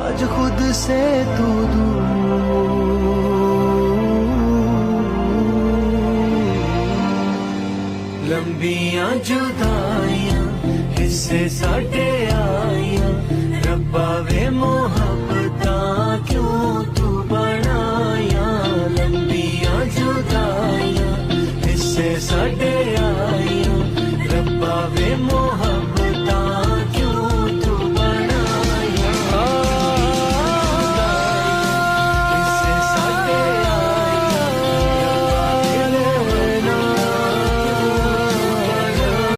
आज खुद से तू दूर। लंबियां जुदाइयां हिस्से साडे आइयां, रब्बा वे मोह